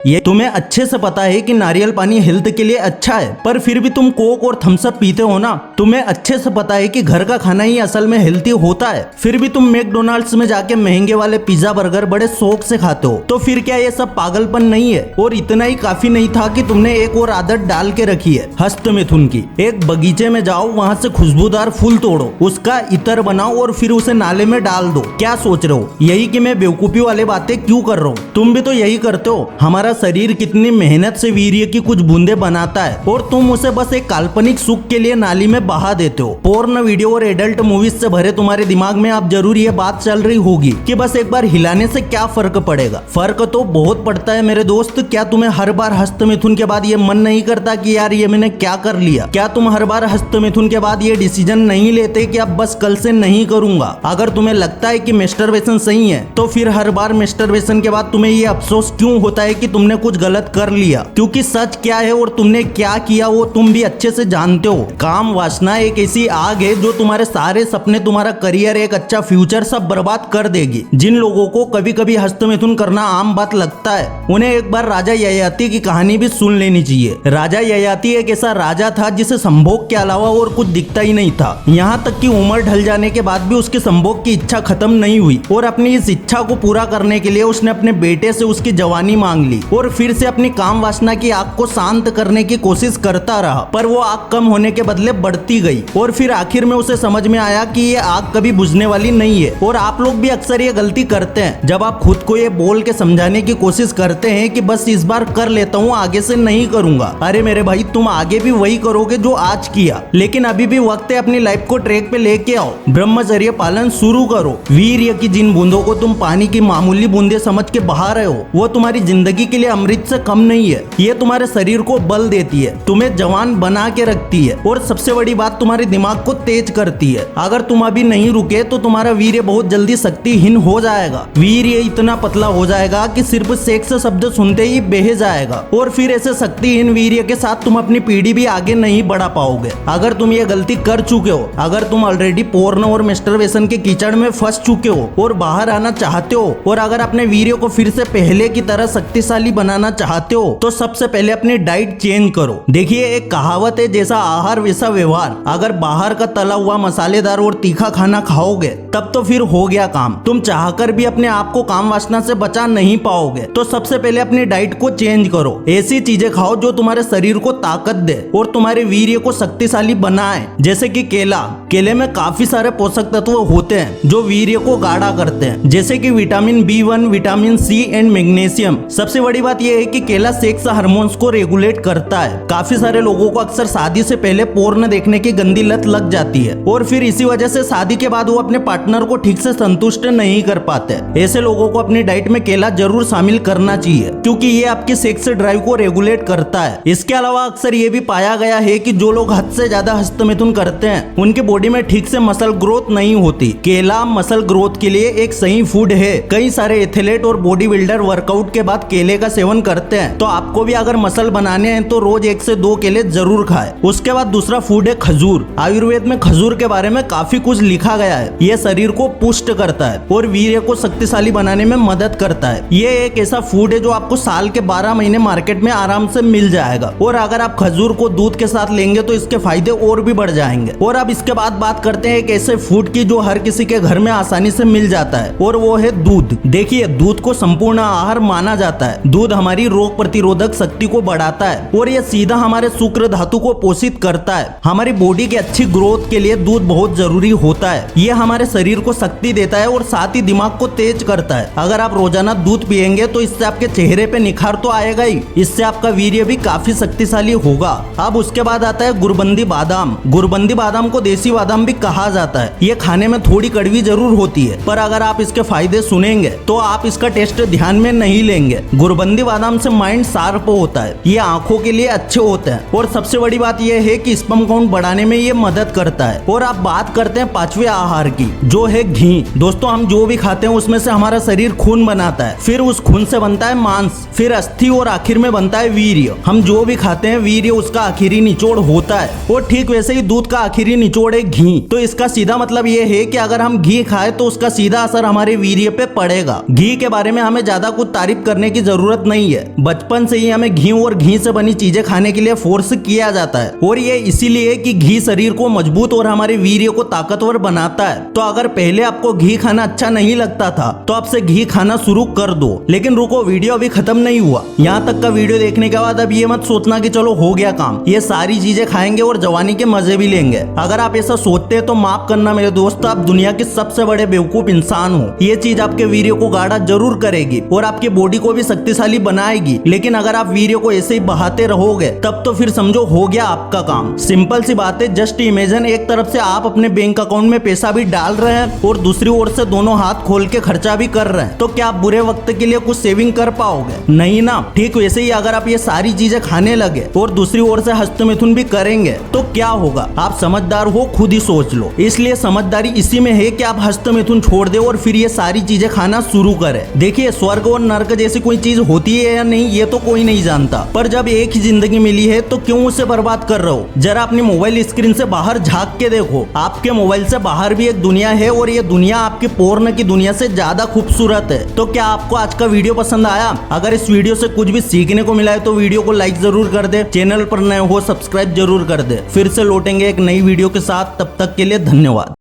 ये तुम्हें अच्छे से पता है कि नारियल पानी हेल्थ के लिए अच्छा है, पर फिर भी तुम कोक और थम्स अप पीते हो ना। तुम्हें अच्छे से पता है कि घर का खाना ही असल में हेल्थी होता है, फिर भी तुम मैकडोनाल्ड्स में जाके महंगे वाले पिज्जा बर्गर बड़े शौक से खाते हो। तो फिर क्या ये सब पागलपन नहीं है? और इतना ही काफी नहीं था कि तुमने एक और आदत डाल के रखी है हस्तमिथुन की। एक बगीचे में जाओ, वहाँ से खुशबूदार फूल तोड़ो, उसका इत्र बनाओ और फिर उसे नाले में डाल दो। क्या सोच रहे हो यही कि मैं बेवकूफी वाले बातें क्यों कर रहा हूँ? तुम भी तो यही करते हो। हमारा शरीर कितनी मेहनत से वीर्य की कुछ बूंदे बनाता है और तुम उसे बस एक काल्पनिक सुख के लिए नाली में बहा देते हो। पोर्न वीडियो और एडल्ट मूवीज से भरे तुम्हारे दिमाग में अब जरूर ये बात चल रही होगी कि बस एक बार हिलाने से क्या फर्क पड़ेगा। फर्क तो बहुत पड़ता है मेरे दोस्त। क्या तुम्हें हर बार हस्तमिथुन के बाद ये मन नहीं करता कि यार ये मैंने क्या कर लिया? क्या तुम हर बार हस्तमिथुन के बाद ये डिसीजन नहीं लेते कि अब बस कल से नहीं करूंगा? अगर तुम्हें लगता है कि मैस्टरबेशन सही है तो फिर हर बार मैस्टरबेशन के बाद तुम्हें ये अफसोस क्यों होता है कि तुमने कुछ गलत कर लिया? क्योंकि सच क्या है और तुमने क्या किया वो तुम भी अच्छे से जानते हो। काम वासना एक ऐसी आग है जो तुम्हारे सारे सपने, तुम्हारा करियर, एक अच्छा फ्यूचर सब बर्बाद कर देगी। जिन लोगों को कभी कभी हस्तमिथुन करना आम बात लगता है उन्हें एक बार राजा ययाति की कहानी भी सुन लेनी चाहिए। राजा ययाति एक ऐसा राजा था जिसे संभोग के अलावा और कुछ दिखता ही नहीं था। यहाँ तक कि उम्र ढल जाने के बाद भी उसके संभोग की इच्छा खत्म नहीं हुई और अपनी इस इच्छा को पूरा करने के लिए उसने अपने बेटे से उसकी जवानी मांग ली और फिर से अपनी काम वासना की आग को शांत करने की कोशिश करता रहा, पर वो आग कम होने के बदले बढ़ती गई और फिर आखिर में उसे समझ में आया कि ये आग कभी बुझने वाली नहीं है। और आप लोग भी अक्सर ये गलती करते हैं जब आप खुद को ये बोल के समझाने की कोशिश करते हैं कि बस इस बार कर लेता हूँ, आगे से नहीं करूंगा। अरे मेरे भाई, तुम आगे भी वही करोगे जो आज किया, लेकिन अभी भी वक्त है अपनी लाइफ को ट्रैक पे लेके आओ। ब्रह्मचर्य पालन शुरू करो। वीर्य की जिन बूंदों को तुम पानी की मामूली बूंदे समझ के बहा रहे हो वो तुम्हारी जिंदगी के लिए अमृत से कम नहीं है। ये तुम्हारे शरीर को बल देती है, तुम्हें जवान बना के रखती है और सबसे बड़ी बात तुम्हारे दिमाग को तेज करती है। अगर तुम अभी नहीं रुके तो तुम्हारा वीर्य बहुत जल्दी शक्तिहीन हो जाएगा। वीर्य इतना पतला हो जाएगा कि सिर्फ सेक्स शब्द सुनते ही बह जाएगा और फिर ऐसे शक्तिहीन वीर्य के साथ तुम अपनी पीढ़ी भी आगे नहीं बढ़ा पाओगे। अगर तुम ये गलती कर चुके हो, अगर तुम ऑलरेडी पोर्न और मैस्टरबेशन के कीचड़ में फंस चुके हो और बाहर आना चाहते हो, और अगर अपने वीर्य को फिर से पहले की तरह शक्तिशाली बनाना चाहते हो तो सबसे पहले अपनी डाइट चेंज करो। देखिए, एक कहावत है, जैसा आहार वैसा व्यवहार। अगर बाहर का तला हुआ मसालेदार और तीखा खाना खाओगे तब तो फिर हो गया काम। तुम चाहकर भी अपने आप को काम वासना से बचा नहीं पाओगे। तो सबसे पहले अपनी डाइट को चेंज करो। ऐसी चीजें खाओ जो तुम्हारे शरीर को ताकत दे और तुम्हारे वीर्य को शक्तिशाली बनाए, जैसे कि केला। केले में काफी सारे पोषक तत्व होते हैं जो वीर्य को गाढ़ा करते हैं, जैसे कि vitamin B1, vitamin C and magnesium. सबसे बड़ी बात यह है कि केला सेक्स हार्मोन्स को रेगुलेट करता है। काफी सारे लोगों को अक्सर शादी से पहले पोर्न देखने की गंदी लत लग जाती है और फिर इसी वजह से शादी के बाद वो अपने पार्टनर को ठीक से संतुष्ट नहीं कर पाते। ऐसे लोगों को अपनी डाइट में केला जरूर शामिल करना चाहिए क्योंकि ये आपकी सेक्स ड्राइव को रेगुलेट करता है। इसके अलावा अक्सर ये भी पाया गया है कि जो लोग हद से ज्यादा हस्तमिथुन करते हैं उनकी बॉडी में ठीक से मसल ग्रोथ नहीं होती। केला मसल ग्रोथ के लिए एक सही फूड है। कई सारे एथलीट और बॉडी बिल्डर वर्कआउट के बाद केले का सेवन करते हैं, तो आपको भी अगर मसल बनाने हैं तो रोज 1 से 2 केले जरूर खाएं। उसके बाद दूसरा फूड है खजूर। आयुर्वेद में खजूर के बारे में काफी कुछ लिखा गया है। यह शरीर को पुष्ट करता है और वीर्य को शक्तिशाली बनाने में मदद करता है। ये एक ऐसा फूड है जो आपको साल के 12 महीने मार्केट में आराम से मिल जाएगा और अगर आप खजूर को दूध के साथ लेंगे तो इसके फायदे और भी बढ़ जाएंगे। और अब इसके बाद बात करते हैं एक ऐसे फूड की जो हर किसी के घर में आसानी से मिल जाता है और वो है दूध। देखिए, दूध को संपूर्ण आहार माना जाता है। दूध हमारी रोग प्रतिरोधक शक्ति को बढ़ाता है और ये सीधा हमारे शुक्र धातु को पोषित करता है। हमारी बॉडी की अच्छी ग्रोथ के लिए दूध बहुत जरूरी होता है। ये हमारे शरीर को शक्ति देता है और साथ ही दिमाग को तेज करता है। अगर आप रोजाना दूध पिएंगे तो इससे आपके चेहरे पे निखार तो आएगा ही, इससे आपका वीर्य भी काफी शक्तिशाली होगा। अब उसके बाद आता है गुरबंदी बादाम। गुरबंदी बादाम को देसी बादाम भी कहा जाता है। ये खाने में थोड़ी कड़वी जरूर होती है, पर अगर आप इसके फायदे सुनेंगे तो आप इसका टेस्ट ध्यान में नहीं लेंगे। गुरबंदी बादाम से माइंड शार्प होता है, ये आंखों के लिए अच्छे होते हैं और सबसे बड़ी बात यह है कि स्पर्म काउंट बढ़ाने में ये मदद करता है। और आप बात करते हैं 5वें आहार की, जो है घी। दोस्तों, हम जो भी खाते हैं उसमें से हमारा शरीर खून बनाता है, फिर उस खून से बनता है मांस, फिर अस्थि और आखिर में बनता है वीर्य। हम जो भी खाते हैं वीर्य उसका आखिरी निचोड़ होता है और ठीक वैसे ही दूध का आखिरी निचोड़ है घी। तो इसका सीधा मतलब ये है कि अगर हम घी खाएं तो उसका सीधा असर हमारे वीर्य पे पड़ेगा। घी के बारे में हमें ज्यादा कुछ तारीफ करने की जरूरत जरूरत नहीं है। बचपन से ही हमें घी और घी से बनी चीजें खाने के लिए फोर्स किया जाता है और ये इसीलिए कि घी शरीर को मजबूत और हमारे वीर्य को ताकतवर बनाता है। तो अगर पहले आपको घी खाना अच्छा नहीं लगता था तो अब से घी खाना शुरू कर दो। लेकिन रुको, वीडियो अभी खत्म नहीं हुआ। यहाँ तक का वीडियो देखने के बाद अब ये मत सोचना कि चलो हो गया काम, ये सारी चीजें खाएंगे और जवानी के मजे भी लेंगे। अगर आप ऐसा सोचते हैं तो माफ करना मेरे दोस्त, आप दुनिया के सबसे बड़े बेवकूफ इंसान हो। ये चीज आपके वीर्य को गाढ़ा जरूर करेगी और आपकी बॉडी को भी शक्तिशाली बनाएगी, लेकिन अगर आप वीर्य को ऐसे ही बहाते रहोगे तब तो फिर समझो हो गया आपका काम। सिंपल सी बात है, जस्ट इमेजिन एक तरफ से आप अपने बैंक अकाउंट में पैसा भी डाल रहे हैं और दूसरी ओर से दोनों हाथ खोल के खर्चा भी कर रहे हैं, तो क्या आप बुरे वक्त के लिए कुछ सेविंग कर पाओगे? नहीं ना। ठीक वैसे ही अगर आप ये सारी चीजें खाने लगे और दूसरी ओर से हस्त मिथुन भी करेंगे तो क्या होगा? आप समझदार हो, खुद ही सोच लो। इसलिए समझदारी इसी में है कि आप हस्त मिथुन छोड़ दे और फिर ये सारी चीजें खाना शुरू करें। देखिए, स्वर्ग और नर्क जैसी कोई चीज होती है या नहीं ये तो कोई नहीं जानता, पर जब एक ही जिंदगी मिली है तो क्यों उसे बर्बाद कर रहे हो? जरा अपनी मोबाइल स्क्रीन से बाहर झांक के देखो, आपके मोबाइल से बाहर भी एक दुनिया है और ये दुनिया आपकी पोर्न की दुनिया से ज्यादा खूबसूरत है। तो क्या आपको आज का वीडियो पसंद आया? अगर इस वीडियो से कुछ भी सीखने को मिला है तो वीडियो को लाइक जरूर कर दे, चैनल पर नए हो सब्सक्राइब जरूर कर दे। फिर से लौटेंगे एक नई वीडियो के साथ, तब तक के लिए धन्यवाद।